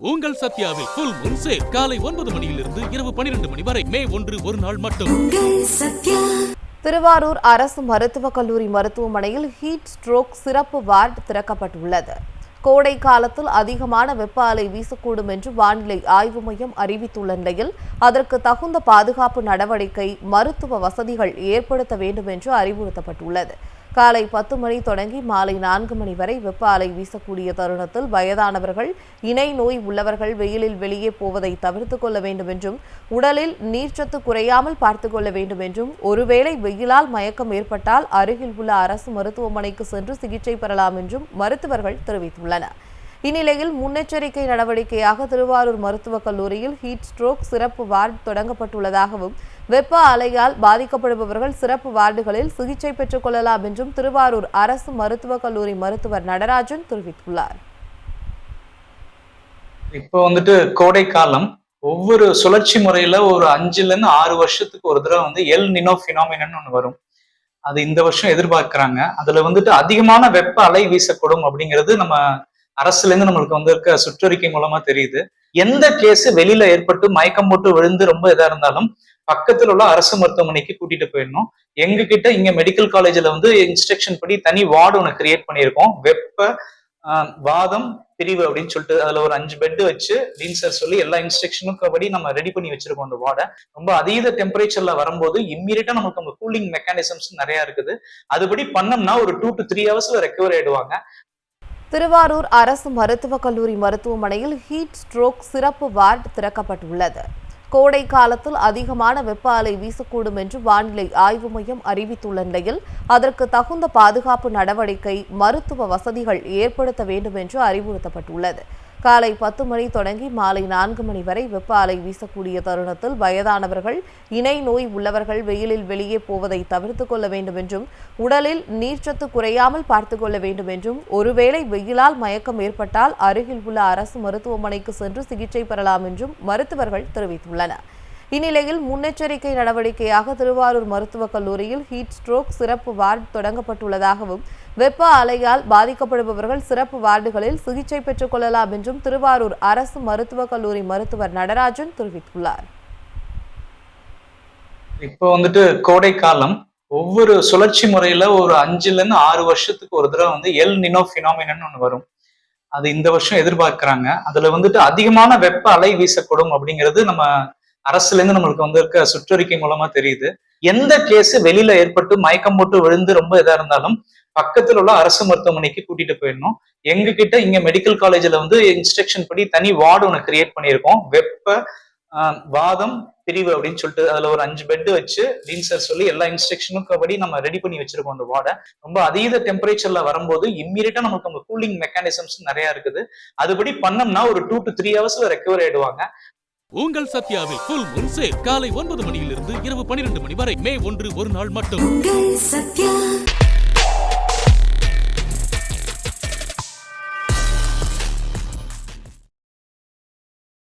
உங்கள் சத்யாவில் full Moon sale காலை 9 மணியிலிருந்து இரவு 12 மணி வரை மே 1 ஒரு நாள் மட்டும். திருவாரூர் அரசு மருத்துவக் கல்லூரி மருத்துவமனையில் ஹீட் ஸ்ட்ரோக் சிறப்பு வார்டு திறக்கப்பட்டுள்ளது. கோடை காலத்தில் அதிகமான வெப்ப அலை வீசக்கூடும் என்று வானிலை ஆய்வு மையம் அறிவித்துள்ள நிலையில் அதற்கு தகுந்த பாதுகாப்பு நடவடிக்கை மருத்துவ வசதிகள் ஏற்படுத்த வேண்டும் என்று அறிவுறுத்தப்பட்டுள்ளது. காலை 10 மணி தொடங்கி மாலை 4 மணி வரை வெப்ப அலை வீசக்கூடிய தருணத்தில் வயதானவர்கள், இணை நோய் உள்ளவர்கள் வெயிலில் வெளியே போவதை தவிர்த்துக் கொள்ள வேண்டும் என்றும், உடலில் நீர்ச்சத்து குறையாமல் பார்த்துக் கொள்ள வேண்டும் என்றும், ஒருவேளை வெயிலால் மயக்கம் ஏற்பட்டால் அருகில் உள்ள அரசு மருத்துவமனைக்கு சென்று சிகிச்சை பெறலாம் என்றும் மருத்துவர்கள் தெரிவித்துள்ளனர். இந்நிலையில் முன்னெச்சரிக்கை நடவடிக்கையாக திருவாரூர் மருத்துவக் கல்லூரியில் ஹீட் ஸ்ட்ரோக் சிறப்பு வார்டு தொடங்கப்பட்டுள்ளதாகவும், வெப்ப அலையால் பாதிக்கப்படுபவர்கள் சிறப்பு வார்டுகளில் சிகிச்சை பெற்றுக் கொள்ளலாம் என்றும் திருவாரூர் அரசு மருத்துவக் கல்லூரி மருத்துவர் நடராஜன் தெரிவித்துள்ளார். இப்போ கோடை காலம் ஒவ்வொரு சுழற்சி முறையில ஒரு 5ல இருந்து 6 வருஷத்துக்கு ஒரு தடவை எல் நினோ பினாமினன் ஒண்ணு வரும். அது இந்த வருஷம் எதிர்பார்க்கிறாங்க. அதுல அதிகமான வெப்ப அலை வீசக்கூடும் அப்படிங்கிறது நம்ம அரசுல இருந்து நம்மளுக்கு இருக்க சுற்றறிக்கை மூலமா தெரியுது. எந்த கேஸ் வெளியில ஏற்பட்டு மயக்கம் போட்டு விழுந்து ரொம்ப இதா இருந்தாலும் பக்கத்துல உள்ள அரசு மருத்துவமனைக்கு கூட்டிட்டு போயிடணும். எங்க கிட்ட இங்க மெடிக்கல் காலேஜ்ல இன்ஸ்ட்ரக்ஷன் படி தனி வார்டு ஒன்று கிரியேட் பண்ணியிருக்கோம். வெப்ப வாதம் பிரிவு அப்படின்னு சொல்லிட்டு அதுல ஒரு 5 பெட் வச்சு டீன் சார் சொல்லி எல்லா இன்ஸ்ட்ரக்ஷனுக்கும் படி நம்ம ரெடி பண்ணி வச்சிருக்கோம். அந்த வார்டை ரொம்ப அதீத டெம்பரேச்சர்ல வரும்போது இம்மீடியட்டா நமக்கு அந்த கூலிங் மெக்கானிசம்ஸ் நிறைய இருக்குது. அதுபடி பண்ணோம்னா ஒரு 2 to 3 ஹவர்ஸ்ல ரெக்கவர் ஆயிடுவாங்க. திருவாரூர் அரசு மருத்துவக் கல்லூரி மருத்துவமனையில் ஹீட் ஸ்ட்ரோக் சிறப்பு வார்டு திறக்கப்பட்டுள்ளது. கோடை காலத்தில் அதிகமான வெப்ப அலை வீசக்கூடும் என்று வானிலை ஆய்வு மையம் அறிவித்துள்ள நிலையில் அதற்கு தகுந்த பாதுகாப்பு நடவடிக்கை மருத்துவ வசதிகள் ஏற்படுத்த வேண்டும் என்று அறிவுறுத்தப்பட்டுள்ளது. காலை 10 மணி தொடங்கி மாலை 4 மணி வரை வெப்ப அலை வீசக்கூடிய தருணத்தில் வயதானவர்கள், இணை நோய் உள்ளவர்கள் வெயிலில் வெளியே போவதை தவிர்த்துக் கொள்ள வேண்டும் என்றும், உடலில் நீர்ச்சத்து குறையாமல் பார்த்துக் கொள்ள வேண்டும் என்றும், ஒருவேளை வெயிலால் மயக்கம் ஏற்பட்டால் அருகில் உள்ள அரசு மருத்துவமனைக்கு சென்று சிகிச்சை பெறலாம் என்றும் மருத்துவர்கள் தெரிவித்துள்ளனர். இந்நிலையில் முன்னெச்சரிக்கை நடவடிக்கையாக திருவாரூர் மருத்துவக் கல்லூரியில் ஹீட் ஸ்ட்ரோக் சிறப்பு வார்டு தொடங்கப்பட்டுள்ளதாகவும், வெப்ப அலையால் பாதிக்கப்படுபவர்கள் சிறப்பு வார்டுகளில் சிகிச்சை பெற்றுக் கொள்ளலாம் என்றும் திருவாரூர் அரசு மருத்துவக் கல்லூரி மருத்துவர் நடராஜன் தெரிவித்துள்ளார். இப்போ கோடை காலம் ஒவ்வொரு சுழற்சி முறையில ஒரு 5ல இருந்து 6 வருஷத்துக்கு ஒரு தடவை எல் நினோ பினாமினன் ஒண்ணு வரும். அது இந்த வருஷம் எதிர்பார்க்கிறாங்க. அதுல அதிகமான வெப்ப அலை வீசக்கூடும் அப்படிங்கிறது நம்ம அரசுல இருந்து நம்மளுக்கு இருக்க சுற்றறிக்கை மூலமா தெரியுது. எந்த கேஸ் வெளியில ஏற்பட்டு மயக்கம் போட்டு விழுந்து ரொம்ப இதா இருந்தாலும் பக்கத்துல உள்ள அரசு மருத்துவமனைக்கு கூட்டிட்டு போயிடணும். எங்க கிட்ட இங்க மெடிக்கல் காலேஜ்ல இன்ஸ்ட்ரக்ஷன் படி தனி வார்டு ஒன்று கிரியேட் பண்ணியிருக்கோம். வெப்ப வாதம் பிரிவு அப்படின்னு சொல்லிட்டு அதுல ஒரு 5 பெட் வச்சு டீன் சார் சொல்லி எல்லா இன்ஸ்ட்ரக்ஷனுக்கும் படி நம்ம ரெடி பண்ணி வச்சிருக்கோம். அந்த வார்டை ரொம்ப அதீத டெம்பரேச்சர்ல வரும்போது இம்மீடியட்டா நமக்கு அந்த கூலிங் மெக்கானிசம்ஸ் நிறைய இருக்குது. அதுபடி பண்ணோம்னா ஒரு 2 to 3 ஹவர்ஸ்ல ரெக்கவர் ஆயிடுவாங்க. உங்கள் சத்யாவில் ஃபுல் மூன் சேல் காலை 9 மணியிலிருந்து இரவு 12 மணி வரை மே 1 ஒரு நாள் மட்டும்.